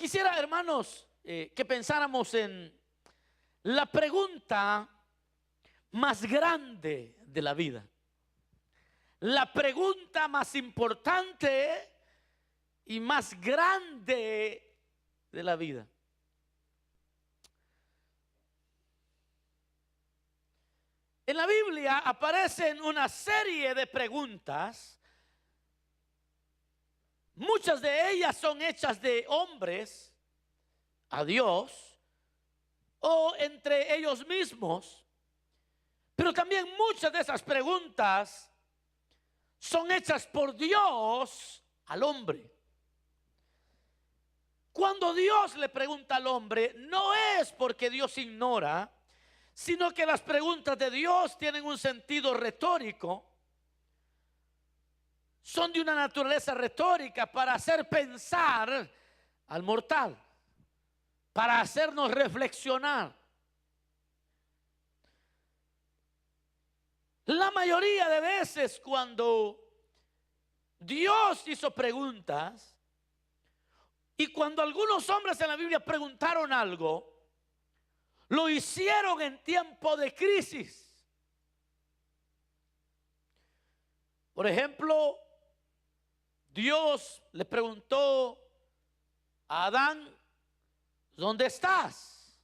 Quisiera, hermanos, que pensáramos en la pregunta más grande de la vida. La pregunta más importante y más grande de la vida. En la Biblia aparecen una serie de preguntas. Muchas de ellas son hechas de hombres a Dios o entre ellos mismos. Pero también muchas de esas preguntas son hechas por Dios al hombre. Cuando Dios le pregunta al hombre, no es porque Dios ignora, sino que las preguntas de Dios tienen un sentido retórico. Son de una naturaleza retórica para hacer pensar al mortal, para hacernos reflexionar. La mayoría de veces cuando Dios hizo preguntas y cuando algunos hombres en la Biblia preguntaron algo, lo hicieron en tiempo de crisis. Por ejemplo, Dios le preguntó a Adán, ¿dónde estás?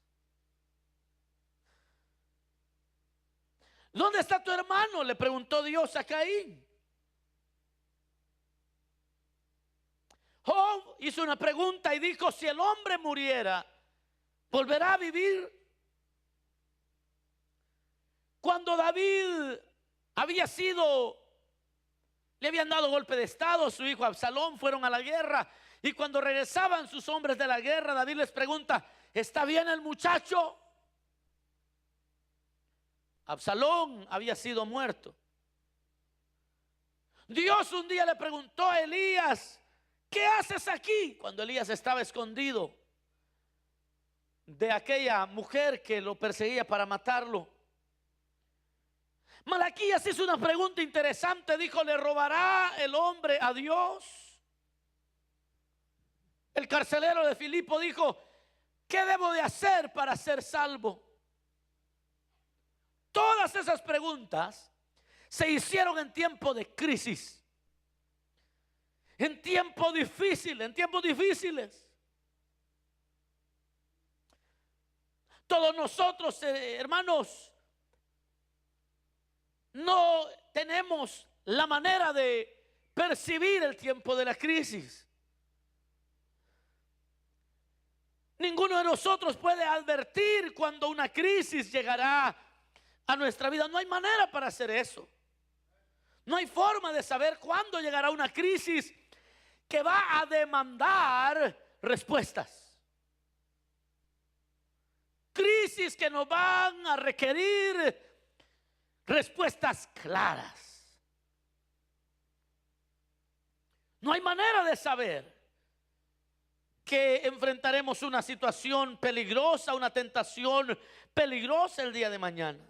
¿Dónde está tu hermano?, le preguntó Dios a Caín. Job hizo una pregunta y dijo, si el hombre muriera, ¿volverá a vivir? Cuando David le habían dado golpe de estado, su hijo Absalón fueron a la guerra, y cuando regresaban sus hombres de la guerra, David les pregunta, ¿está bien el muchacho? Absalón había sido muerto. Dios un día le preguntó a Elías, ¿qué haces aquí? Cuando Elías estaba escondido de aquella mujer que lo perseguía para matarlo. Malaquías hizo una pregunta interesante, dijo, ¿le robará el hombre a Dios? El carcelero de Filipo dijo, ¿qué debo de hacer para ser salvo? Todas esas preguntas se hicieron en tiempo de crisis, en tiempos difíciles. Todos nosotros, hermanos, no tenemos la manera de percibir el tiempo de la crisis. Ninguno de nosotros puede advertir cuando una crisis llegará a nuestra vida. No hay manera para hacer eso. No hay forma de saber cuándo llegará una crisis que va a demandar respuestas. Crisis que nos van a requerir respuestas claras. No hay manera de saber que enfrentaremos una situación peligrosa, una tentación peligrosa el día de mañana.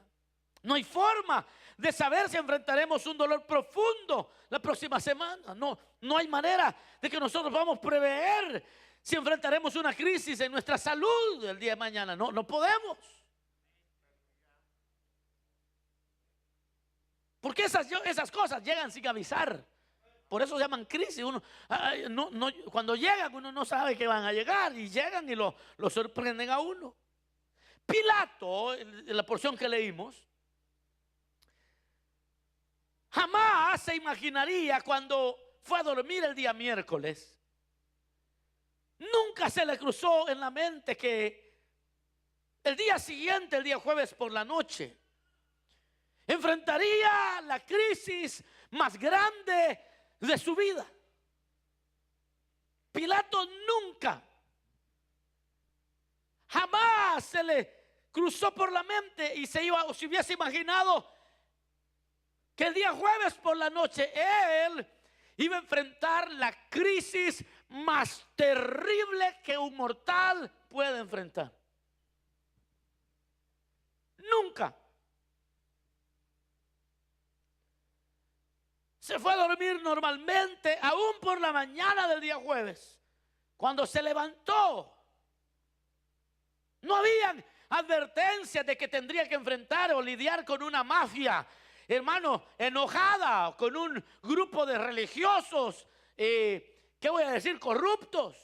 No hay forma de saber si enfrentaremos un dolor profundo la próxima semana. No hay manera de que nosotros vamos a prever si enfrentaremos una crisis en nuestra salud el día de mañana. No podemos. Porque esas cosas llegan sin avisar. Por eso se llaman crisis. Cuando llegan uno no sabe que van a llegar y llegan y lo sorprenden a uno. Pilato, en la porción que leímos, jamás se imaginaría cuando fue a dormir el día miércoles. Nunca se le cruzó en la mente que el día siguiente, el día jueves por la noche, enfrentaría la crisis más grande de su vida. Pilato jamás se le cruzó por la mente y se hubiese imaginado que el día jueves por la noche él iba a enfrentar la crisis más terrible que un mortal puede enfrentar. Nunca. Se fue a dormir normalmente, aún por la mañana del día jueves. cuando se levantó, no habían advertencias de que tendría que enfrentar o lidiar con una mafia, hermano, enojada, con un grupo de religiosos, ¿qué voy a decir? Corruptos.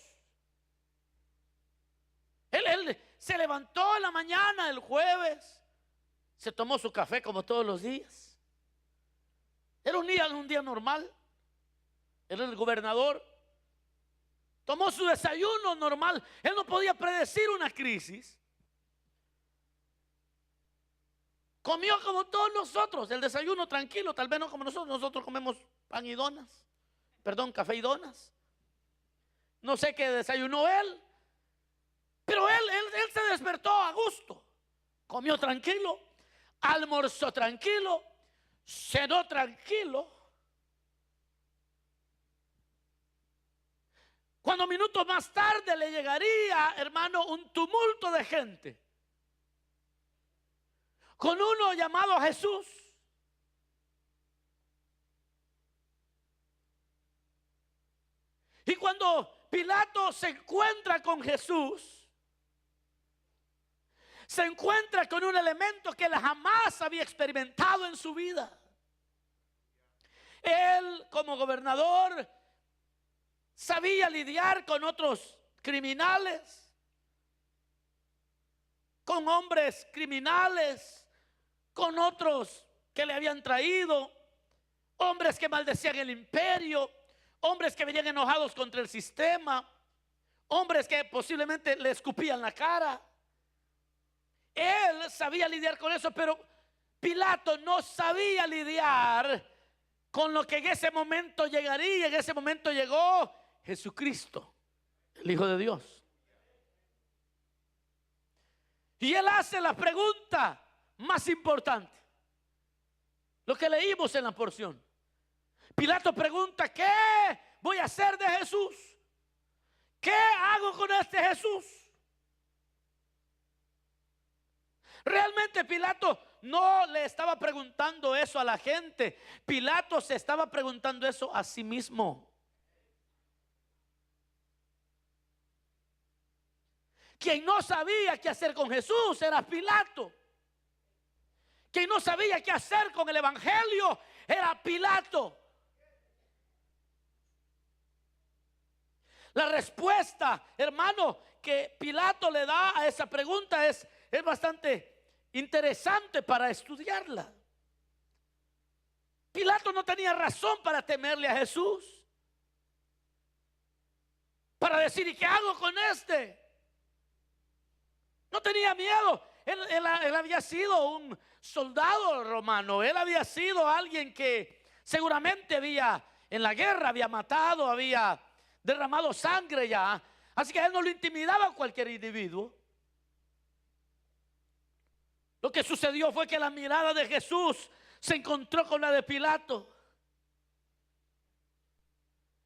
Él se levantó en la mañana el jueves, se tomó su café como todos los días. Era un día normal. Era el gobernador. Tomó su desayuno normal. Él no podía predecir una crisis. Comió como todos nosotros, el desayuno tranquilo, tal vez no como nosotros. Nosotros comemos pan y donas. Perdón, café y donas. No sé qué desayunó él. Pero él se despertó a gusto. Comió tranquilo. Almorzó tranquilo. Cenó tranquilo. Cuando minutos más tarde le llegaría, hermano, un tumulto de gente. Con uno llamado Jesús. Y cuando Pilato se encuentra con Jesús, se encuentra con un elemento que él jamás había experimentado en su vida. Él, como gobernador, sabía lidiar con otros criminales, con hombres criminales, con otros que le habían traído, hombres que maldecían el imperio, hombres que venían enojados contra el sistema, hombres que posiblemente le escupían la cara. Él sabía lidiar con eso, pero Pilato no sabía lidiar con lo que en ese momento llegaría. En ese momento llegó Jesucristo, el Hijo de Dios. Y él hace la pregunta más importante, lo que leímos en la porción. Pilato pregunta: ¿qué voy a hacer de Jesús? ¿Qué hago con este Jesús? Realmente Pilato no le estaba preguntando eso a la gente. Pilato se estaba preguntando eso a sí mismo. Quien no sabía qué hacer con Jesús era Pilato. Quien no sabía qué hacer con el evangelio era Pilato. La respuesta, hermano, que Pilato le da a esa pregunta es bastante interesante para estudiarla. Pilato no tenía razón para temerle a Jesús, para decir: ¿y qué hago con este? No tenía miedo. Él había sido un soldado romano. Él había sido alguien que seguramente en la guerra había matado, había derramado sangre ya. Así que a él no lo intimidaba cualquier individuo. Lo que sucedió fue que la mirada de Jesús se encontró con la de Pilato.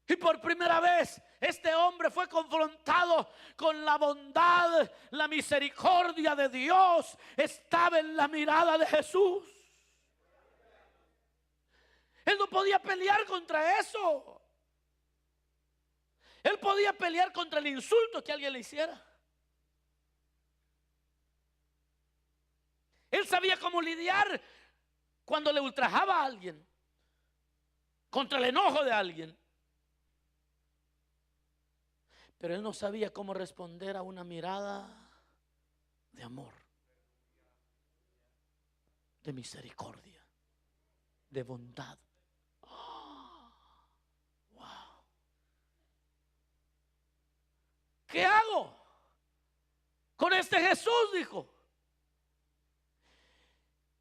Y por primera vez este hombre fue confrontado con la bondad, la misericordia de Dios. Estaba en la mirada de Jesús. Él no podía pelear contra eso. Él podía pelear contra el insulto que alguien le hiciera. Él sabía cómo lidiar cuando le ultrajaba a alguien, contra el enojo de alguien. Pero él no sabía cómo responder a una mirada de amor, de misericordia, de bondad. Oh, wow. ¿Qué hago con este Jesús? Dijo.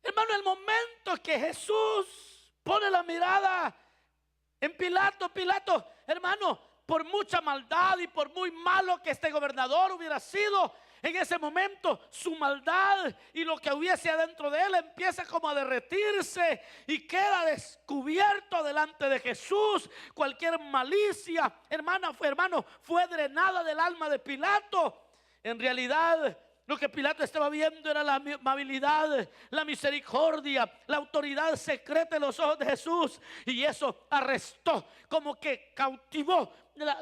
Hermano, el momento que Jesús pone la mirada en Pilato, hermano, por mucha maldad y por muy malo que este gobernador hubiera sido, en ese momento su maldad y lo que hubiese adentro de él empieza como a derretirse y queda descubierto delante de Jesús. Cualquier malicia, hermano, fue drenada del alma de Pilato. En realidad, Lo que Pilato estaba viendo era la amabilidad, la misericordia, la autoridad secreta en los ojos de Jesús. Y eso arrestó, como que cautivó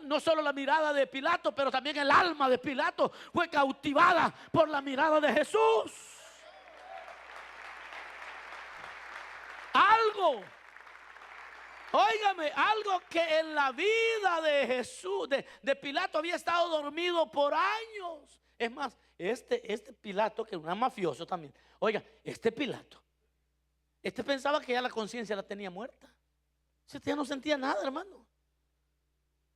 no solo la mirada de Pilato, pero también el alma de Pilato fue cautivada por la mirada de Jesús. Óigame, algo que en la vida de Jesús, de Pilato, había estado dormido por años. Es más, este Pilato, que era un mafioso también. Oiga, este Pilato, pensaba que ya la conciencia la tenía muerta. Este ya no sentía nada, hermano.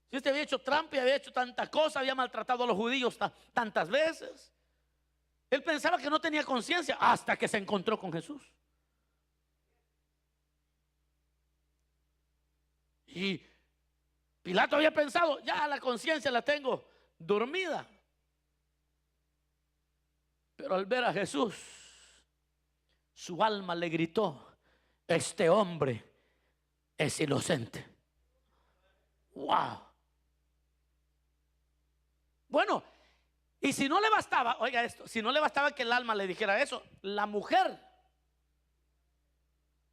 Si este había hecho trampa y había hecho tanta cosa, había maltratado a los judíos tantas veces. Él pensaba que no tenía conciencia hasta que se encontró con Jesús. Y Pilato había pensado, ya la conciencia la tengo dormida. Pero al ver a Jesús, su alma le gritó: este hombre es inocente. Wow. Bueno, y si no le bastaba, oiga esto, si no le bastaba que el alma le dijera eso, la mujer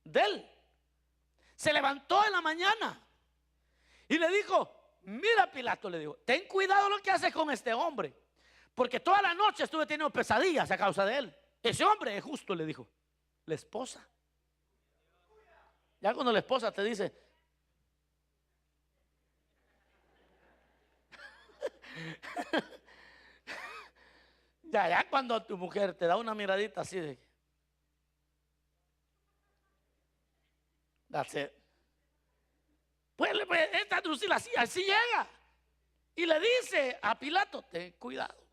de él se levantó en la mañana y le dijo: mira, Pilato, le dijo, ten cuidado lo que haces con este hombre, porque toda la noche estuve teniendo pesadillas a causa de él. Ese hombre es justo, le dijo. La esposa. Ya cuando la esposa te dice: ya cuando tu mujer te da una miradita así de: that's it. Pues esta Drusila así llega y le dice a Pilato: ten cuidado,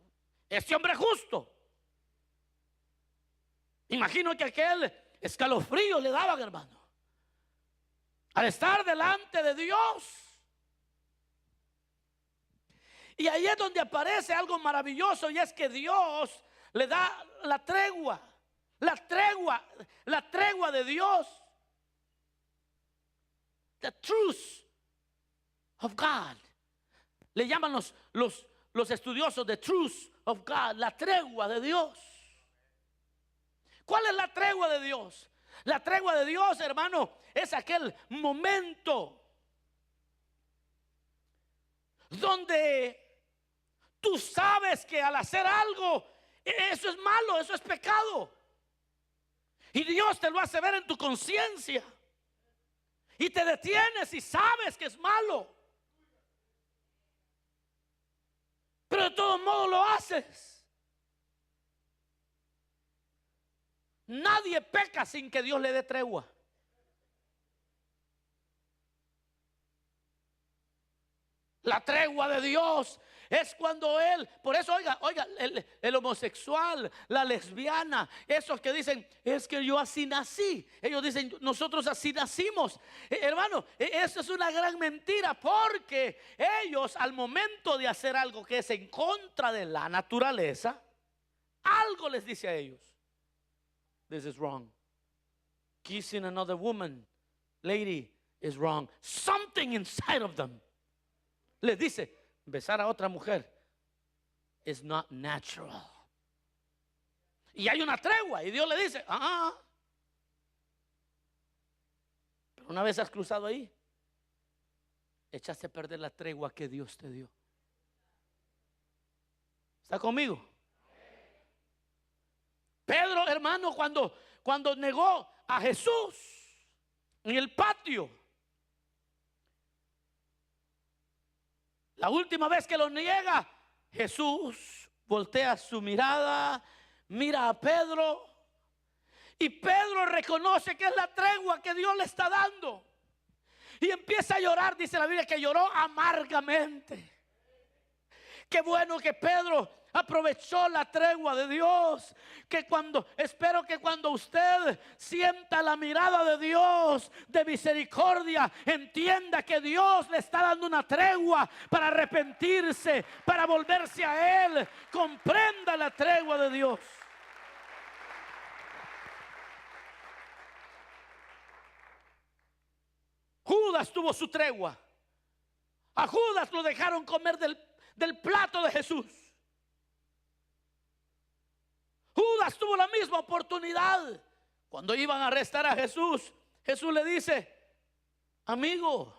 este hombre es justo. Imagino que aquel escalofrío le daban, hermano, al estar delante de Dios. Y ahí es donde aparece algo maravilloso, y es que Dios le da la tregua de Dios. The truth of God. Le llaman los estudiosos the truth of God, la tregua de Dios. ¿Cuál es la tregua de Dios? La tregua de Dios, hermano, es aquel momento donde tú sabes que al hacer algo, eso es malo, eso es pecado. Y Dios te lo hace ver en tu conciencia. Y te detienes y sabes que es malo. Pero de todos modos lo haces. Nadie peca sin que Dios le dé tregua. La tregua de Dios es cuando Él, por eso oiga, el homosexual, la lesbiana, esos que dicen: es que yo así nací. Ellos dicen: nosotros así nacimos. Hermano, eso es una gran mentira, porque ellos, al momento de hacer algo que es en contra de la naturaleza, algo les dice a ellos: this is wrong. Kissing another woman, lady, is wrong. Something inside of them les dice: besar a otra mujer is not natural. Y hay una tregua y Dios le dice: pero una vez has cruzado ahí, echaste a perder la tregua que Dios te dio. ¿Está conmigo? Pedro, hermano, cuando negó a Jesús en el patio, la última vez que lo niega, Jesús voltea su mirada, mira a Pedro, y Pedro reconoce que es la tregua que Dios le está dando, y empieza a llorar. Dice la Biblia que lloró amargamente. Qué bueno que Pedro aprovechó la tregua de Dios. Espero que cuando usted sienta la mirada de Dios de misericordia, entienda que Dios le está dando una tregua para arrepentirse, para volverse a Él. Comprenda la tregua de Dios. Judas tuvo su tregua. A Judas lo dejaron comer del plato de Jesús. Judas tuvo la misma oportunidad. Cuando iban a arrestar a Jesús, Jesús le dice: amigo,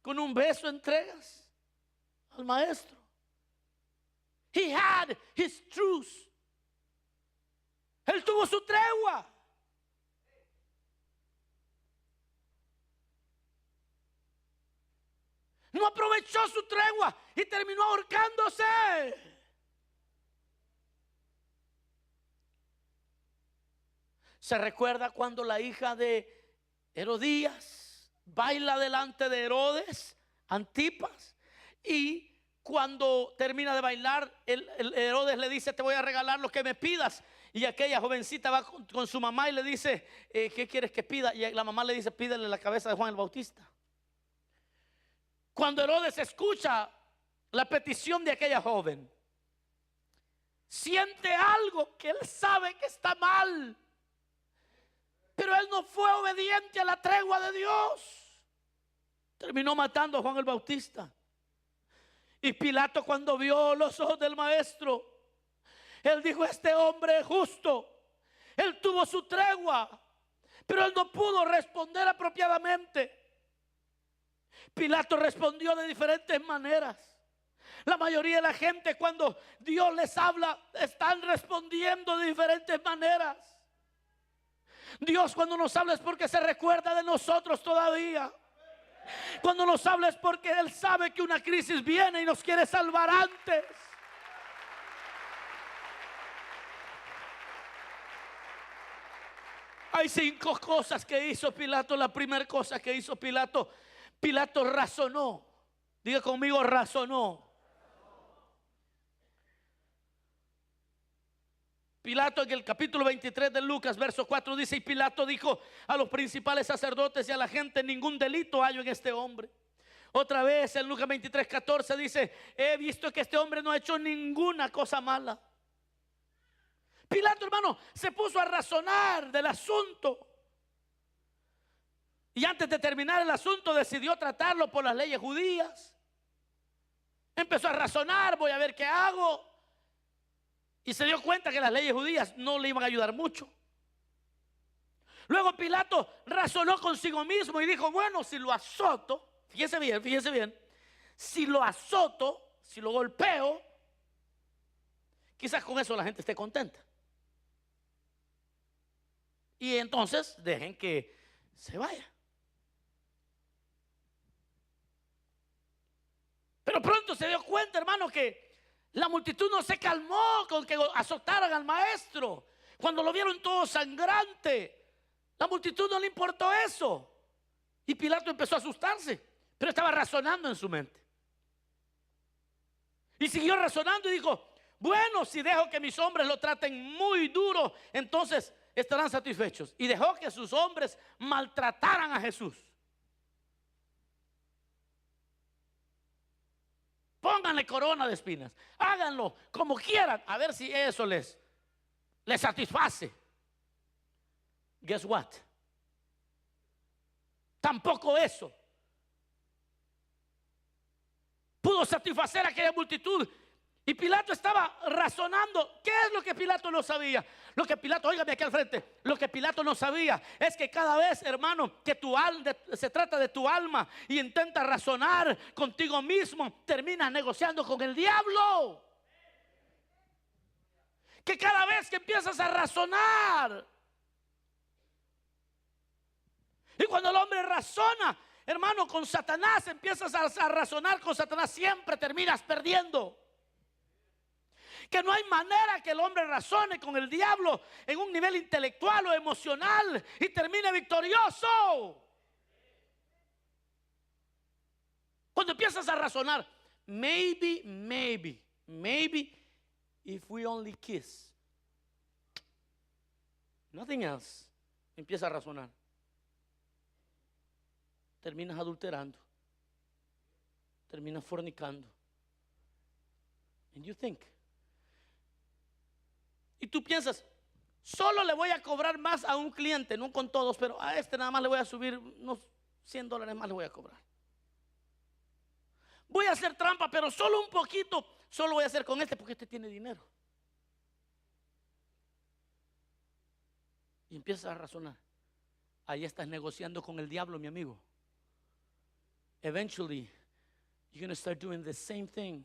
con un beso entregas al maestro. He had his truce. Él tuvo su tregua. No aprovechó su tregua y terminó ahorcándose. ¿Se recuerda cuando la hija de Herodías baila delante de Herodes, Antipas? Y cuando termina de bailar, el Herodes le dice: te voy a regalar lo que me pidas. Y aquella jovencita va con su mamá y le dice: ¿qué quieres que pida? Y la mamá le dice: pídele la cabeza de Juan el Bautista. Cuando Herodes escucha la petición de aquella joven, siente algo que él sabe que está mal, pero él no fue obediente a la tregua de Dios. Terminó matando a Juan el Bautista. Y Pilato, cuando vio los ojos del maestro, él dijo: este hombre es justo. Él tuvo su tregua, pero él no pudo responder apropiadamente. Pilato respondió de diferentes maneras. La mayoría de la gente, cuando Dios les habla, están respondiendo de diferentes maneras. Dios, cuando nos habla, es porque se recuerda de nosotros todavía. Cuando nos habla es porque Él sabe que una crisis viene y nos quiere salvar antes. Hay 5 cosas que hizo Pilato. La primera cosa que hizo Pilato, Pilato razonó. Diga conmigo: razonó. Pilato, en el capítulo 23 de Lucas, verso 4, dice: y Pilato dijo a los principales sacerdotes y a la gente: ningún delito hallo en este hombre. Otra vez en Lucas 23, 14 dice: he visto que este hombre no ha hecho ninguna cosa mala. Pilato, hermano, se puso a razonar del asunto. Y antes de terminar el asunto, decidió tratarlo por las leyes judías. Empezó a razonar: voy a ver qué hago. Y se dio cuenta que las leyes judías no le iban a ayudar mucho. Luego Pilato razonó consigo mismo y dijo: bueno, si lo azoto, fíjese bien, si lo azoto, si lo golpeo, quizás con eso la gente esté contenta. Y entonces dejen que se vaya. Pero pronto se dio cuenta, hermano, que la multitud no se calmó con que azotaran al maestro. Cuando lo vieron todo sangrante, la multitud no le importó eso. Y Pilato empezó a asustarse, pero estaba razonando en su mente. Y siguió razonando y dijo: bueno, si dejo que mis hombres lo traten muy duro, entonces estarán satisfechos. Y dejó que sus hombres maltrataran a Jesús. Pónganle corona de espinas, háganlo como quieran, a ver si eso les satisface. Guess what? Tampoco eso pudo satisfacer a aquella multitud. Y Pilato estaba razonando. ¿Qué es lo que Pilato no sabía? Lo que Pilato, óigame aquí al frente, lo que Pilato no sabía es que cada vez, hermano, que se trata de tu alma y intentas razonar contigo mismo, terminas negociando con el diablo. Que cada vez que empiezas a razonar, y cuando el hombre razona, hermano, con Satanás, empiezas a razonar con Satanás, siempre terminas perdiendo. Que no hay manera que el hombre razone con el diablo en un nivel intelectual o emocional y termine victorioso. Cuando empiezas a razonar, maybe, if we only kiss, nothing else, empieza a razonar. Terminas adulterando, terminas fornicando. And you think. Y tú piensas: solo le voy a cobrar más a un cliente, no con todos, pero a este nada más le voy a subir unos $100 más le voy a cobrar. Voy a hacer trampa, pero solo un poquito, solo voy a hacer con este porque este tiene dinero. Y empiezas a razonar. Ahí estás negociando con el diablo, mi amigo. Eventually, you're going to start doing the same thing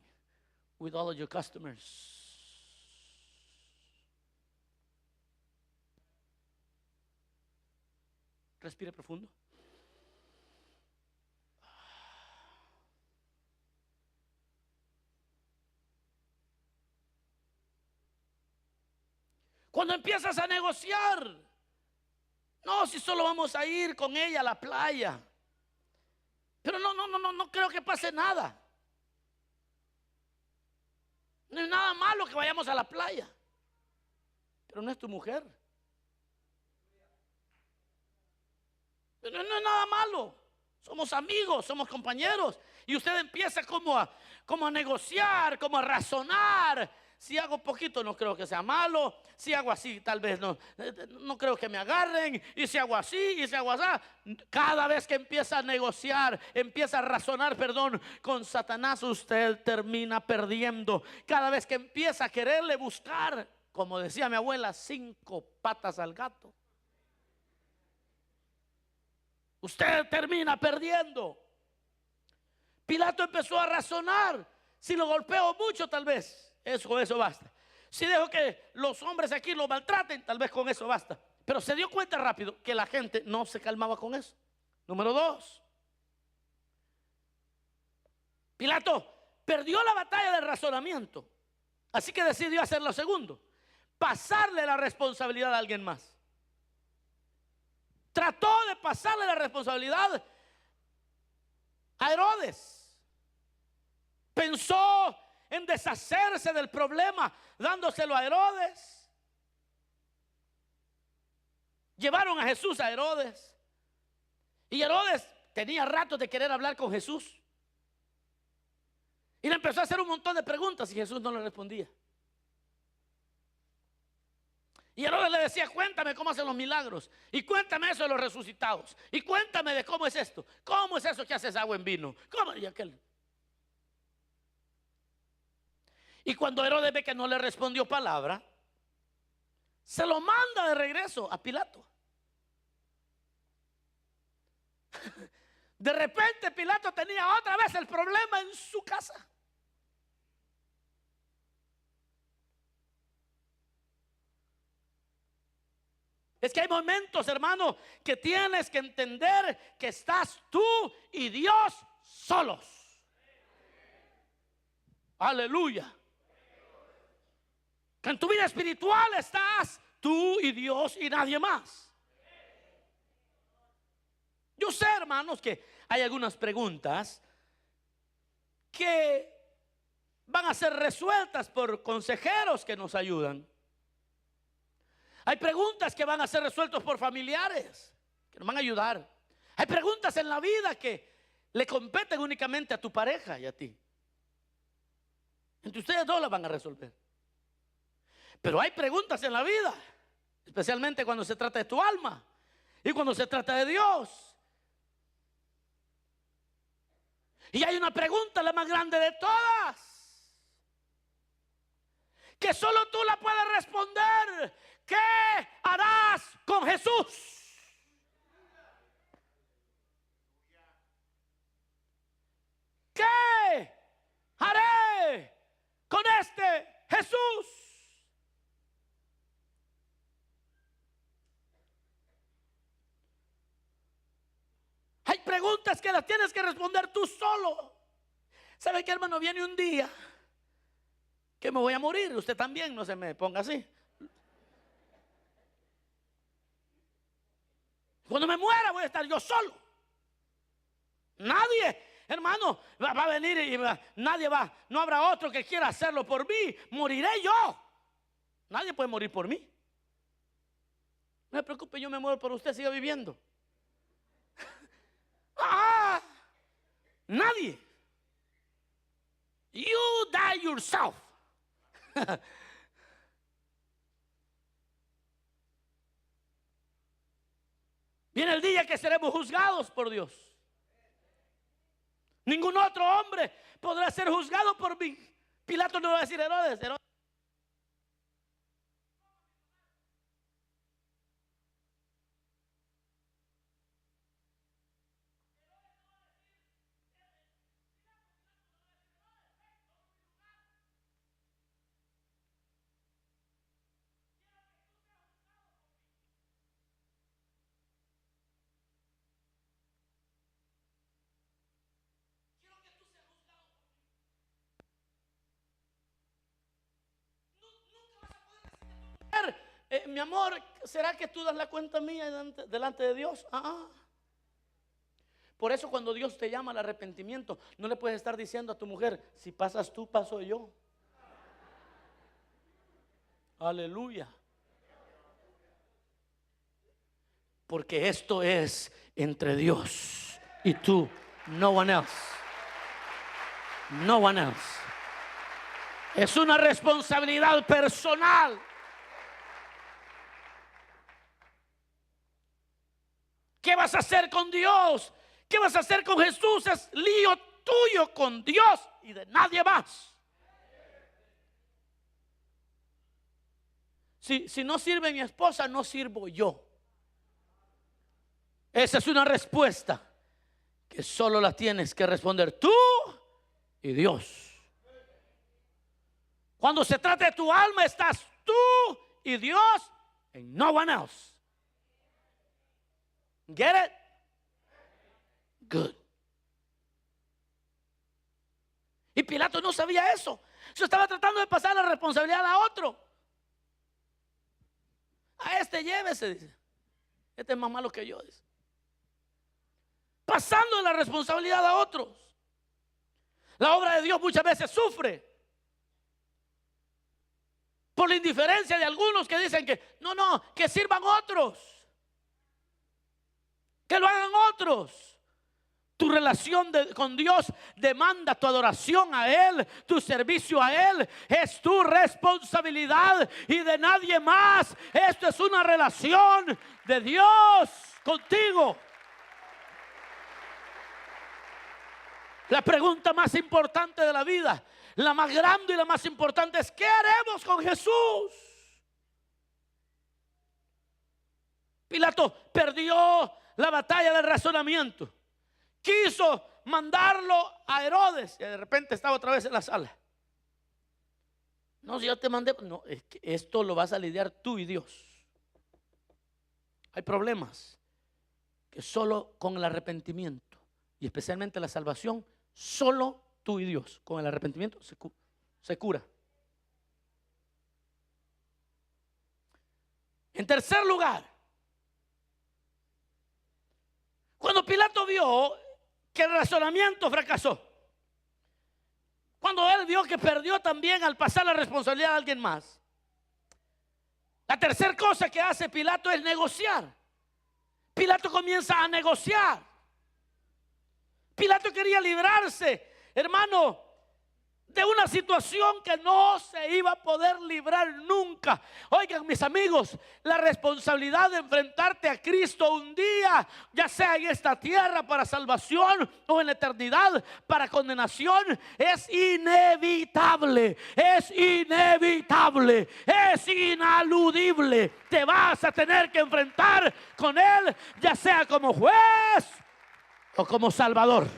with all of your customers. Respire profundo. Cuando empiezas a negociar, no, si solo vamos a ir con ella a la playa, pero no creo que pase nada. No es nada malo que vayamos a la playa, pero no es tu mujer. No es nada malo. Somos amigos, somos compañeros. Y usted empieza como a negociar, como a razonar. Si hago poquito no creo que sea malo. Si hago así tal vez no creo que me agarren. Y si hago así y si hago así. Cada vez que empieza a negociar, empieza a razonar, con Satanás, usted termina perdiendo. Cada vez que empieza a quererle buscar, como decía mi abuela, 5 patas al gato, usted termina perdiendo. Pilato empezó a razonar. Si lo golpeo mucho, tal vez eso basta. Si dejo que los hombres aquí lo maltraten, tal vez con eso basta. Pero se dio cuenta rápido que la gente no se calmaba con eso. Número 2. Pilato perdió la batalla del razonamiento. Así que decidió hacer lo segundo: pasarle la responsabilidad a alguien más. Trató de pasarle la responsabilidad a Herodes. Pensó en deshacerse del problema dándoselo a Herodes. Llevaron a Jesús a Herodes. Y Herodes tenía rato de querer hablar con Jesús. Y le empezó a hacer un montón de preguntas y Jesús no le respondía. Y Herodes le decía: cuéntame cómo hacen los milagros, y cuéntame eso de los resucitados, y cuéntame de cómo es esto, cómo es eso que haces agua en vino, ¿cómo? Y aquel. Y cuando Herodes ve que no le respondió palabra, se lo manda de regreso a Pilato. De repente Pilato tenía otra vez el problema en su casa. Es que hay momentos, hermano, que tienes que entender que estás tú y Dios solos. Aleluya. Que en tu vida espiritual estás tú y Dios y nadie más. Yo sé, hermanos, que hay algunas preguntas que van a ser resueltas por consejeros que nos ayudan. Hay preguntas que van a ser resueltas por familiares que nos van a ayudar. Hay preguntas en la vida que le competen únicamente a tu pareja y a ti. Entre ustedes dos las van a resolver. Pero hay preguntas en la vida, especialmente cuando se trata de tu alma y cuando se trata de Dios. Y hay una pregunta, la más grande de todas, que solo tú la puedes responder. ¿Qué harás con Jesús? ¿Qué haré con este Jesús? Hay preguntas que las tienes que responder tú solo. ¿Sabe qué, hermano? Viene un día que me voy a morir. Usted también, no se me ponga así. Cuando me muera voy a estar yo solo. Nadie, hermano, va a venir y nadie va. No habrá otro que quiera hacerlo por mí. Moriré yo. Nadie puede morir por mí. No se preocupe, yo me muero por usted, siga viviendo. Nadie. You die yourself. Viene el día que seremos juzgados por Dios. Ningún otro hombre podrá ser juzgado por mí. Pilato no va a decir: Herodes, Mi amor, ¿será que tú das la cuenta mía delante de Dios? Por eso cuando Dios te llama al arrepentimiento, no le puedes estar diciendo a tu mujer, si pasas tú, paso yo. Aleluya. Porque esto es entre Dios y tú, no one else. No one else. Es una responsabilidad personal. ¿Qué vas a hacer con Dios? ¿Qué vas a hacer con Jesús? Es lío tuyo con Dios y de nadie más. Si no sirve mi esposa, no sirvo yo. Esa es una respuesta que solo la tienes que responder tú y Dios. Cuando se trata de tu alma, estás tú y Dios and no one else. Get it? Good. Y Pilato no sabía eso. Se estaba tratando de pasar la responsabilidad a otro. A este llévese, dice. Este es más malo que yo, dice. Pasando la responsabilidad a otros. La obra de Dios muchas veces sufre por la indiferencia de algunos que dicen que no, que sirvan otros, que lo hagan otros. Tu relación con Dios demanda tu adoración a Él, tu servicio a Él. Es tu responsabilidad y de nadie más. Esto es una relación de Dios contigo. La pregunta más importante de la vida, la más grande y la más importante es: ¿qué haremos con Jesús? Pilato perdió la batalla del razonamiento. Quiso mandarlo a Herodes y de repente estaba otra vez en la sala. No, si yo te mandé, no, es que esto lo vas a lidiar tú y Dios. Hay problemas que solo con el arrepentimiento y especialmente la salvación, solo tú y Dios con el arrepentimiento se cura. En tercer lugar, cuando Pilato vio que el razonamiento fracasó, cuando él vio que perdió también al pasar la responsabilidad a alguien más, la tercera cosa que hace Pilato es negociar. Pilato comienza a negociar. Pilato quería librarse, hermano, de una situación que no se iba a poder librar nunca. Oigan, mis amigos, la responsabilidad de enfrentarte a Cristo un día, ya sea en esta tierra para salvación o en la eternidad para condenación, es inevitable, es inevitable, es inaludible. Te vas a tener que enfrentar con Él, ya sea como juez o como salvador.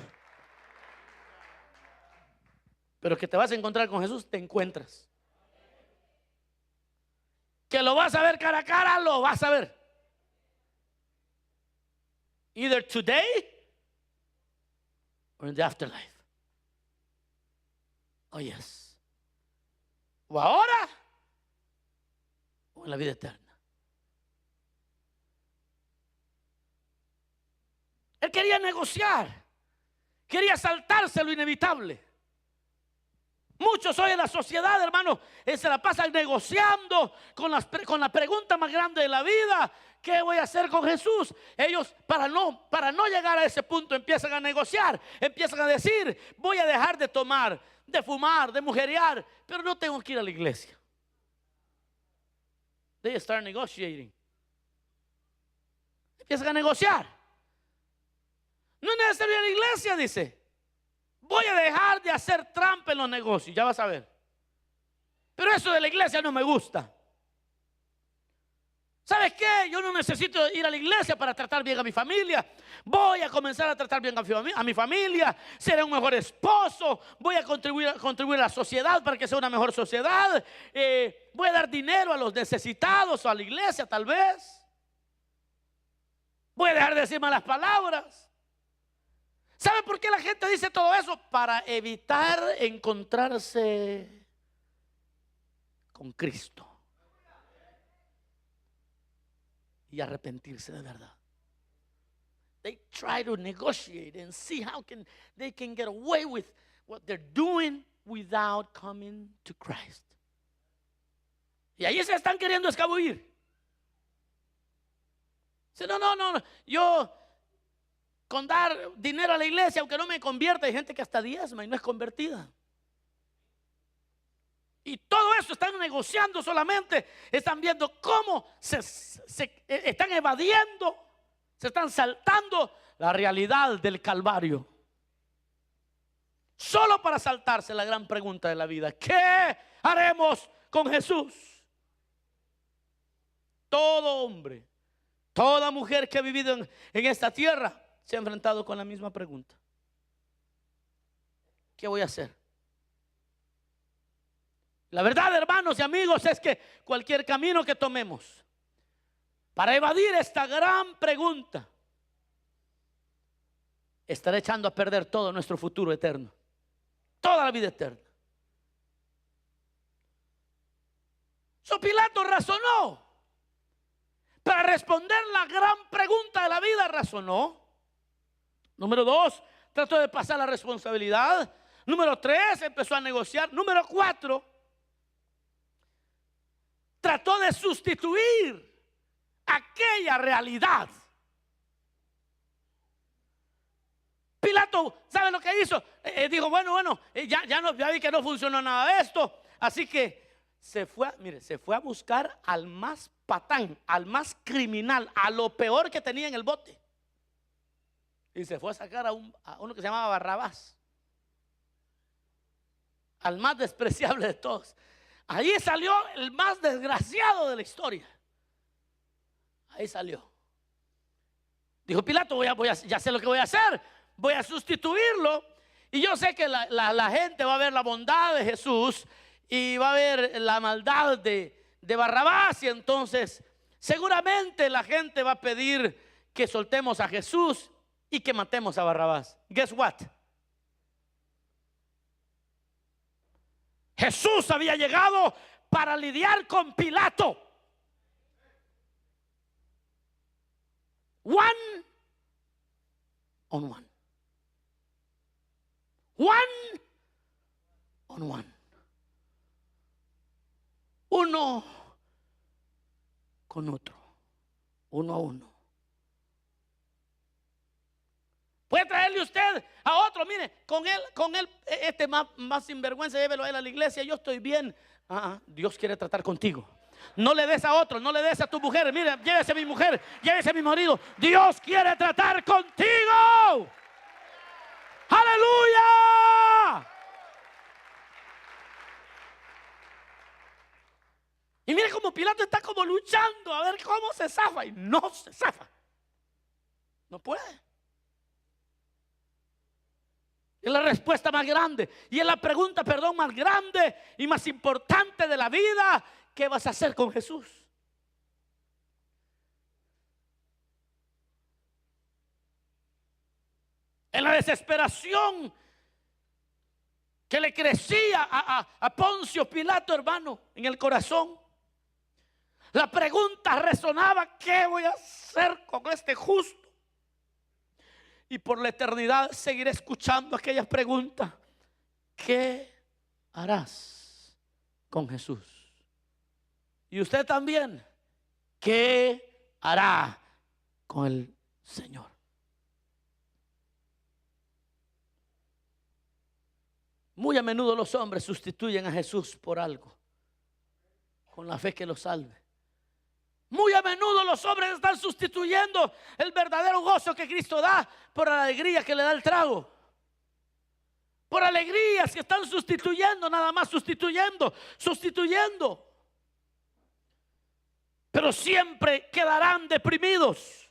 Pero que te vas a encontrar con Jesús, te encuentras. Que lo vas a ver cara a cara, lo vas a ver. Either today or in the afterlife. Oh yes. O ahora o en la vida eterna. Él quería negociar. Quería saltarse lo inevitable. Muchos hoy en la sociedad, hermano, se la pasan negociando con la pregunta más grande de la vida: ¿qué voy a hacer con Jesús? Ellos para no llegar a ese punto empiezan a negociar, empiezan a decir: voy a dejar de tomar, de fumar, de mujerear, pero no tengo que ir a la iglesia. They start negotiating. Empiezan a negociar. No es necesario ir a la iglesia, dice. Voy a dejar de hacer trampa en los negocios, ya vas a ver. Pero eso de la iglesia no me gusta. ¿Sabes qué? Yo no necesito ir a la iglesia para tratar bien a mi familia. Voy a comenzar a tratar bien a mi familia. Seré un mejor esposo. Voy a contribuir a la sociedad para que sea una mejor sociedad. Voy a dar dinero a los necesitados o a la iglesia tal vez. Voy a dejar de decir malas palabras. ¿Sabe por qué la gente dice todo eso? Para evitar encontrarse con Cristo. y arrepentirse de verdad. They try to negotiate and see how they can get away with what they're doing without coming to Christ. Y ahí se están queriendo escabullir. Dice, no, yo con dar dinero a la iglesia, aunque no me convierta, hay gente que hasta diezma y no es convertida. Y todo eso están negociando solamente, están viendo cómo se están evadiendo, se están saltando la realidad del Calvario. Solo para saltarse la gran pregunta de la vida: ¿qué haremos con Jesús? Todo hombre, toda mujer que ha vivido en esta tierra se ha enfrentado con la misma pregunta: ¿qué voy a hacer? La verdad, hermanos y amigos, es que cualquier camino que tomemos para evadir esta gran pregunta estará echando a perder todo nuestro futuro eterno, toda la vida eterna. Pilato razonó. Para responder la gran pregunta de la vida, razonó. Número 2, trató de pasar la responsabilidad. Número 3, empezó a negociar. Número 4, trató de sustituir aquella realidad. Pilato, ¿sabe lo que hizo? Dijo, ya vi que no funcionó nada de esto. Así que se fue a buscar al más patán, al más criminal, a lo peor que tenía en el bote. Y se fue a sacar a uno que se llamaba Barrabás, al más despreciable de todos. Ahí salió el más desgraciado de la historia. Ahí salió. Dijo Pilato, ya sé lo que voy a hacer. Voy a sustituirlo. Y yo sé que la gente va a ver la bondad de Jesús y va a ver la maldad de Barrabás. Y entonces seguramente la gente va a pedir que soltemos a Jesús y que matemos a Barrabás. Guess what? Jesús había llegado para lidiar con Pilato. One on one. One on one. Uno con otro. Uno a uno. Puede traerle usted a otro, mire, con él, este más sinvergüenza, llévelo a él a la iglesia, yo estoy bien. Dios quiere tratar contigo. No le des a otro, no le des a tu mujer. Mire, llévese a mi mujer, llévese a mi marido. Dios quiere tratar contigo. ¡Aleluya! Y mire cómo Pilato está como luchando a ver cómo se zafa. Y no se zafa. No puede. Es la respuesta más grande. Y es la pregunta, más grande y más importante de la vida. ¿Qué vas a hacer con Jesús? En la desesperación que le crecía a Poncio Pilato, hermano, en el corazón, la pregunta resonaba: ¿qué voy a hacer con este justo? Y por la eternidad seguiré escuchando aquellas preguntas: ¿qué harás con Jesús? Y usted también, ¿qué hará con el Señor? Muy a menudo los hombres sustituyen a Jesús por algo, con la fe que los salve. Muy a menudo los hombres están sustituyendo el verdadero gozo que Cristo da por la alegría que le da el trago. Por alegrías que están sustituyendo, nada más sustituyendo. Pero siempre quedarán deprimidos,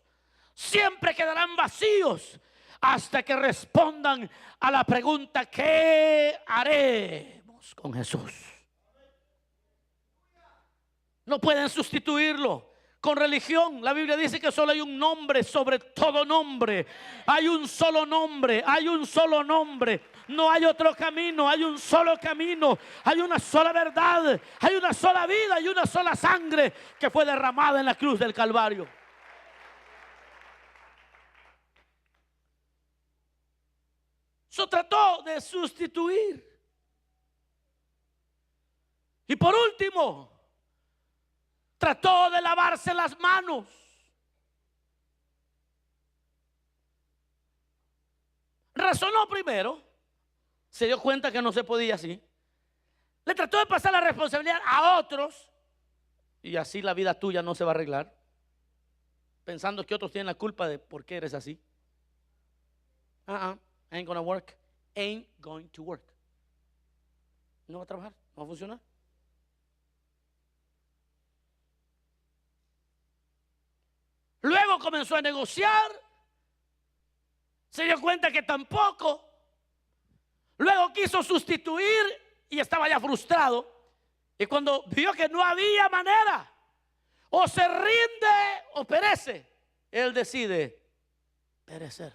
siempre quedarán vacíos, hasta que respondan a la pregunta: ¿qué haremos con Jesús? No pueden sustituirlo con religión. La Biblia dice que solo hay un nombre sobre todo nombre. Hay un solo nombre, hay un solo nombre. No hay otro camino, hay un solo camino. Hay una sola verdad, hay una sola vida y una sola sangre que fue derramada en la cruz del Calvario. Trató de sustituir. Y por último, trató de lavarse las manos. Razonó primero, se dio cuenta que no se podía así. Le trató de pasar la responsabilidad a otros, y así la vida tuya no se va a arreglar, pensando que otros tienen la culpa de por qué eres así. Ain't gonna work. Ain't going to work. No va a trabajar, no va a funcionar. Luego comenzó a negociar. Se dio cuenta que tampoco. Luego quiso sustituir y estaba ya frustrado. Y cuando vio que no había manera, o se rinde o perece, él decide perecer.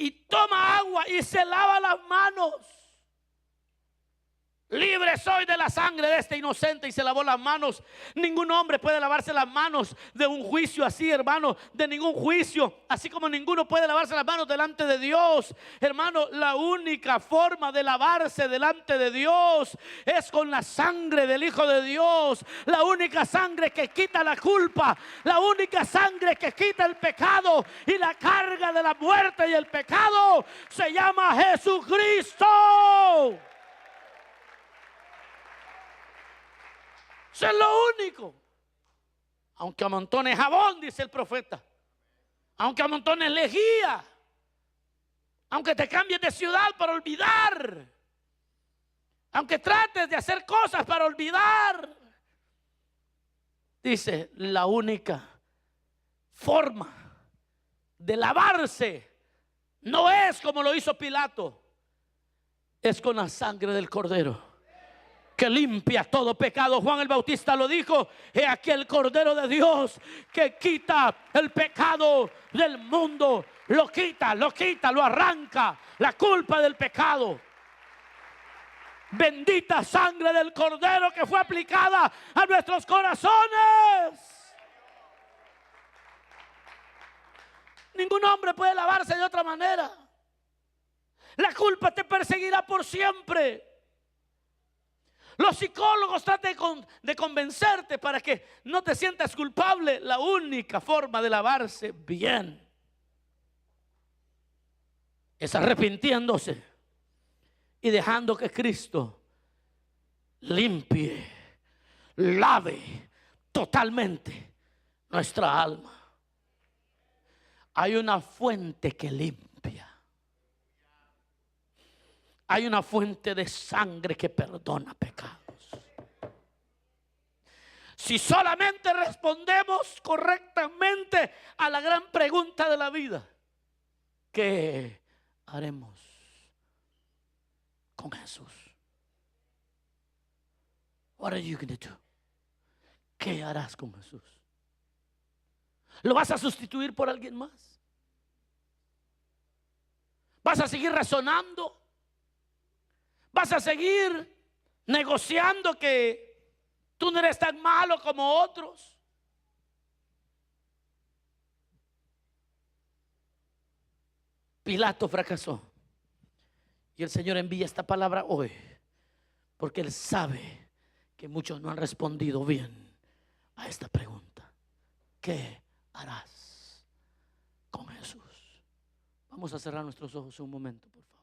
Y toma agua y se lava las manos. Libre soy de la sangre de este inocente, y se lavó las manos. Ningún hombre puede lavarse las manos de un juicio así, hermano, de ningún juicio. Así como ninguno puede lavarse las manos delante de Dios. Hermano, la única forma de lavarse delante de Dios es con la sangre del Hijo de Dios. La única sangre que quita la culpa, la única sangre que quita el pecado y la carga de la muerte y el pecado, se llama Jesucristo. Eso es lo único. Aunque amontones jabón, dice el profeta, aunque amontones lejía, aunque te cambies de ciudad para olvidar, aunque trates de hacer cosas para olvidar, dice, la única forma de lavarse no es como lo hizo Pilato, es con la sangre del Cordero, que limpia todo pecado. Juan el Bautista lo dijo: he aquí el Cordero de Dios que quita el pecado del mundo. Lo quita, lo arranca, la culpa del pecado. Bendita sangre del Cordero que fue aplicada a nuestros corazones. Ningún hombre puede lavarse de otra manera. La culpa te perseguirá por siempre. Los psicólogos tratan de convencerte para que no te sientas culpable. La única forma de lavarse bien es arrepintiéndose y dejando que Cristo limpie, lave totalmente nuestra alma. Hay una fuente que limpia. Hay una fuente de sangre que perdona pecados. Si solamente respondemos correctamente a la gran pregunta de la vida: ¿qué haremos con Jesús? What are you going to do? ¿Qué harás con Jesús? ¿Lo vas a sustituir por alguien más? ¿Vas a seguir razonando? ¿Vas a seguir negociando que tú no eres tan malo como otros? Pilato fracasó. Y el Señor envía esta palabra hoy, porque Él sabe que muchos no han respondido bien a esta pregunta: ¿qué harás con Jesús? Vamos a cerrar nuestros ojos un momento, por favor.